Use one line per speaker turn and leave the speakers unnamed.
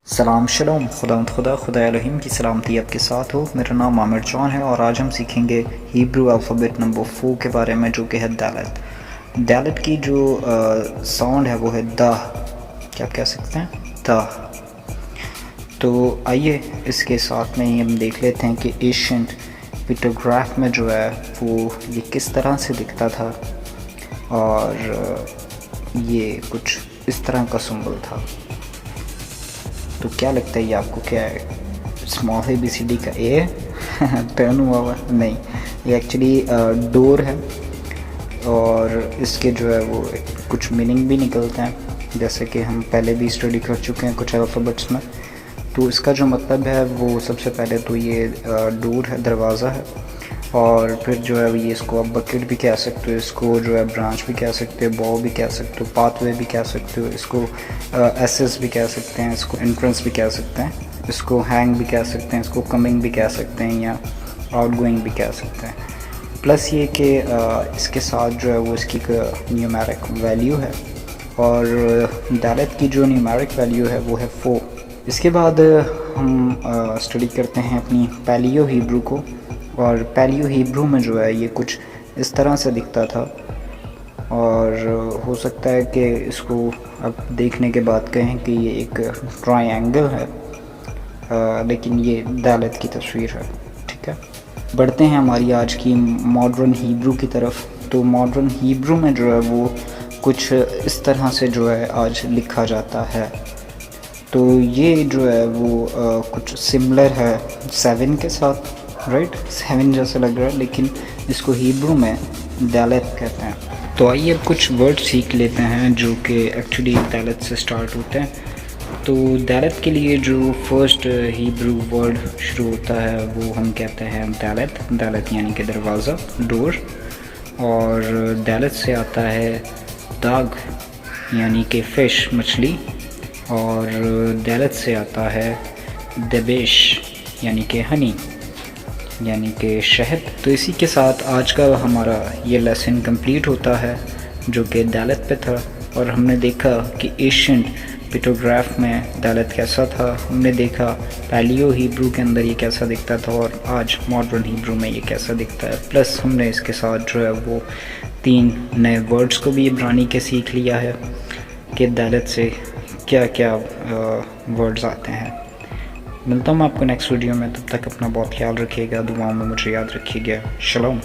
सलाम शलोम खुदा अलहिम की सलामती आपके साथ हो। मेरा नाम आमिर जॉन है और आज हम सीखेंगे हिब्रू अल्फ़ाबेट नंबर 4 के बारे में, जो कि है दालत। दालत की जो साउंड है वो है द, क्या आप कह सकते हैं द। तो आइए इसके साथ में ही हम देख लेते हैं कि एशियंट पिक्टोग्राफ में जो है वो ये किस तरह से दिखता था, और ये कुछ इस तरह का सिंबल था। तो क्या लगता है ये आपको, क्या है? स्मॉल ABCD का ए है टर्न हुआ नहीं, ये एक्चुअली डोर है, और इसके जो है वो कुछ मीनिंग भी निकलते हैं, जैसे कि हम पहले भी स्टडी कर चुके हैं कुछ अल्फ़ाबेट्स में। तो इसका जो मतलब है वो सबसे पहले तो ये डोर है, दरवाज़ा है, और फिर जो है ये इसको आप बकेट भी कह सकते हो, इसको जो है ब्रांच भी कह सकते हो, बॉ भी कह सकते हो, पाथवे भी कह सकते हो, इसको एसेस भी कह सकते हैं, इसको एंट्रेंस भी कह सकते हैं, इसको हैंग भी कह सकते हैं, इसको कमिंग भी कह सकते हैं, या आउट गोइंग भी कह सकते हैं। प्लस ये कि इसके साथ जो है वो इसकी न्यूमेरिक वैल्यू है, और दालत की जो न्यूमेरिक वैल्यू है वो है 4। इसके बाद हम स्टडी करते हैं अपनी पैलियो हिब्रू को, और पैलियो हिब्रू में जो है ये कुछ इस तरह से दिखता था, और हो सकता है कि इसको अब देखने के बाद कहें कि ये एक ट्रायंगल है, लेकिन ये दालत की तस्वीर है। ठीक है, बढ़ते हैं हमारी आज की मॉडर्न हिब्रू की तरफ। तो मॉडर्न हिब्रू में जो है वो कुछ इस तरह से जो है आज लिखा जाता है। तो ये जो है वो कुछ सिमिलर है 7 के साथ, राइट? 7 जैसा लग रहा है, लेकिन इसको हिब्रू में दालत कहते हैं। तो आइए अब कुछ वर्ड सीख लेते हैं जो कि एक्चुअली दालत से स्टार्ट होते हैं। तो दालत के लिए जो फर्स्ट हिब्रू वर्ड शुरू होता है वो हम कहते हैं दालत। दालत यानी कि दरवाज़ा, डोर। और दालत से आता है दाग यानी कि फ़िश, मछली। और दालत से आता है दबेश यानी कि हनी, यानी कि शहद। तो इसी के साथ आज का हमारा ये लेसन कंप्लीट होता है जो कि दालत पे था, और हमने देखा कि एशियंट पिक्टोग्राफ में दालत कैसा था, हमने देखा पैलियो हिब्रू के अंदर ये कैसा दिखता था, और आज मॉडर्न हिब्रू में ये कैसा दिखता है। प्लस हमने इसके साथ जो है वो 3 नए वर्ड्स को भी इब्रानी के सीख लिया है कि दालत से क्या क्या वर्ड्स आते हैं। मिलता हूँ मैं आपको नेक्स्ट वीडियो में, तब तक अपना बहुत ख्याल रखिएगा, दुआओं में मुझे याद रखिएगा। शलोम।